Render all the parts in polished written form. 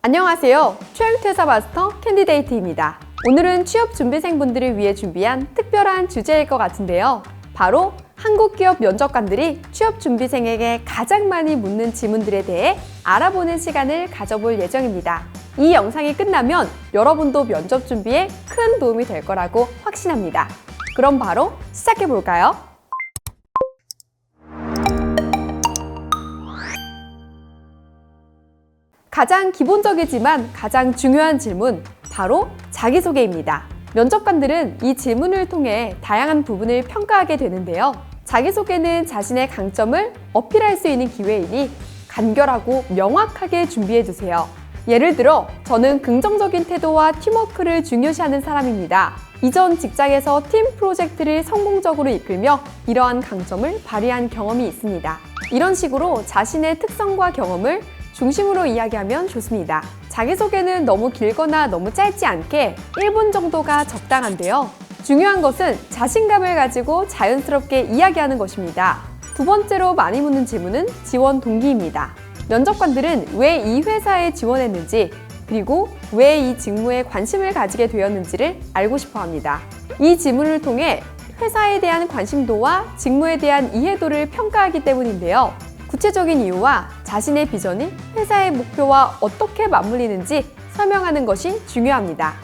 안녕하세요. 취업퇴사 마스터 캔디데이트입니다. 오늘은 취업준비생분들을 위해 준비한 특별한 주제일 것 같은데요. 바로 한국 기업 면접관들이 취업준비생에게 가장 많이 묻는 질문들에 대해 알아보는 시간을 가져볼 예정입니다. 이 영상이 끝나면 여러분도 면접 준비에 큰 도움이 될 거라고 확신합니다. 그럼 바로 시작해볼까요? 가장 기본적이지만 가장 중요한 질문, 바로 자기소개입니다. 면접관들은 이 질문을 통해 다양한 부분을 평가하게 되는데요. 자기소개는 자신의 강점을 어필할 수 있는 기회이니 간결하고 명확하게 준비해두세요. 예를 들어, 저는 긍정적인 태도와 팀워크를 중요시하는 사람입니다. 이전 직장에서 팀 프로젝트를 성공적으로 이끌며 이러한 강점을 발휘한 경험이 있습니다. 이런 식으로 자신의 특성과 경험을 중심으로 이야기하면 좋습니다. 자기소개는 너무 길거나 너무 짧지 않게 1분 정도가 적당한데요. 중요한 것은 자신감을 가지고 자연스럽게 이야기하는 것입니다. 두 번째로 많이 묻는 질문은 지원 동기입니다. 면접관들은 왜 이 회사에 지원했는지, 그리고 왜 이 직무에 관심을 가지게 되었는지를 알고 싶어 합니다. 이 질문을 통해 회사에 대한 관심도와 직무에 대한 이해도를 평가하기 때문인데요. 구체적인 이유와 자신의 비전이 회사의 목표와 어떻게 맞물리는지 설명하는 것이 중요합니다.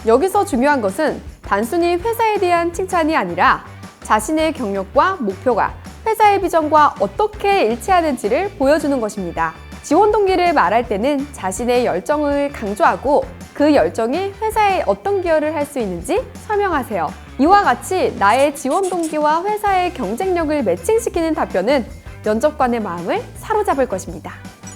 여기서 중요한 것은 단순히 회사에 대한 칭찬이 아니라 자신의 경력과 목표가 회사의 비전과 어떻게 일치하는지를 보여주는 것입니다. 지원 동기를 말할 때는 자신의 열정을 강조하고 그 열정이 회사에 어떤 기여를 할 수 있는지 설명하세요. 이와 같이 나의 지원 동기와 회사의 경쟁력을 매칭시키는 답변은 면접관의 마음을 사로잡을 것입니다.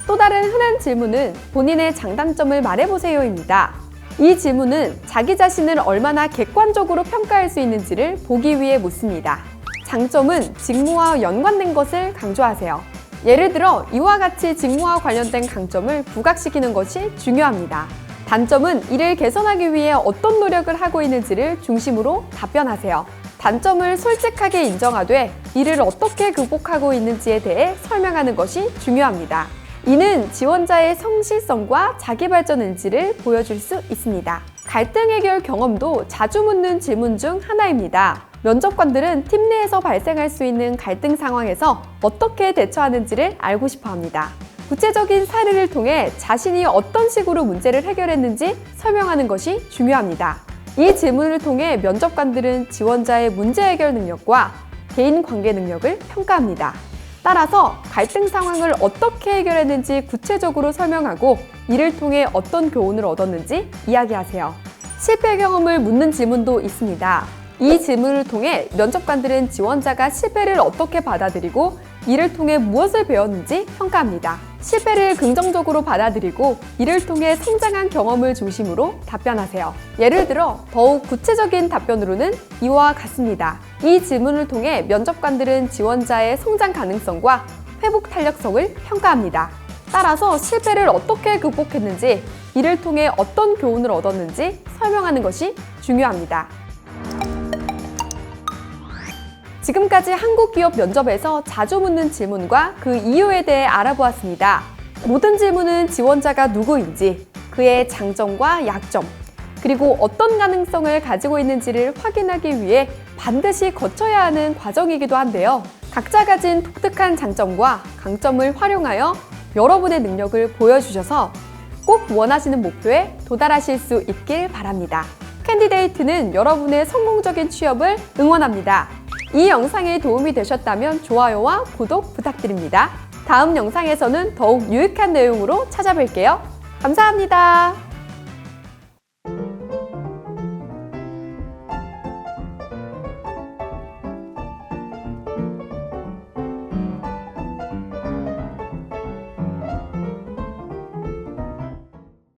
또 다른 흔한 질문은 본인의 장단점을 말해보세요입니다. 이 질문은 자기 자신을 얼마나 객관적으로 평가할 수 있는지를 보기 위해 묻습니다. 장점은 직무와 연관된 것을 강조하세요. 예를 들어 이와 같이 직무와 관련된 강점을 부각시키는 것이 중요합니다. 단점은 이를 개선하기 위해 어떤 노력을 하고 있는지를 중심으로 답변하세요. 단점을 솔직하게 인정하되 이를 어떻게 극복하고 있는지에 대해 설명하는 것이 중요합니다. 이는 지원자의 성실성과 자기발전 의지를 보여줄 수 있습니다. 갈등 해결 경험도 자주 묻는 질문 중 하나입니다. 면접관들은 팀 내에서 발생할 수 있는 갈등 상황에서 어떻게 대처하는지를 알고 싶어 합니다. 구체적인 사례를 통해 자신이 어떤 식으로 문제를 해결했는지 설명하는 것이 중요합니다. 이 질문을 통해 면접관들은 지원자의 문제 해결 능력과 개인 관계 능력을 평가합니다. 따라서 갈등 상황을 어떻게 해결했는지 구체적으로 설명하고 이를 통해 어떤 교훈을 얻었는지 이야기하세요. 실패 경험을 묻는 질문도 있습니다. 이 질문을 통해 면접관들은 지원자가 실패를 어떻게 받아들이고 이를 통해 무엇을 배웠는지 평가합니다. 실패를 긍정적으로 받아들이고 이를 통해 성장한 경험을 중심으로 답변하세요. 예를 들어 더욱 구체적인 답변으로는 이와 같습니다. 이 질문을 통해 면접관들은 지원자의 성장 가능성과 회복 탄력성을 평가합니다. 따라서 실패를 어떻게 극복했는지, 이를 통해 어떤 교훈을 얻었는지 설명하는 것이 중요합니다. 지금까지 한국 기업 면접에서 자주 묻는 질문과 그 이유에 대해 알아보았습니다. 모든 질문은 지원자가 누구인지, 그의 장점과 약점, 그리고 어떤 가능성을 가지고 있는지를 확인하기 위해 반드시 거쳐야 하는 과정이기도 한데요. 각자 가진 독특한 장점과 강점을 활용하여 여러분의 능력을 보여주셔서 꼭 원하시는 목표에 도달하실 수 있길 바랍니다. 캔디데이트는 여러분의 성공적인 취업을 응원합니다. 이 영상이 도움이 되셨다면 좋아요와 구독 부탁드립니다. 다음 영상에서는 더욱 유익한 내용으로 찾아뵐게요. 감사합니다.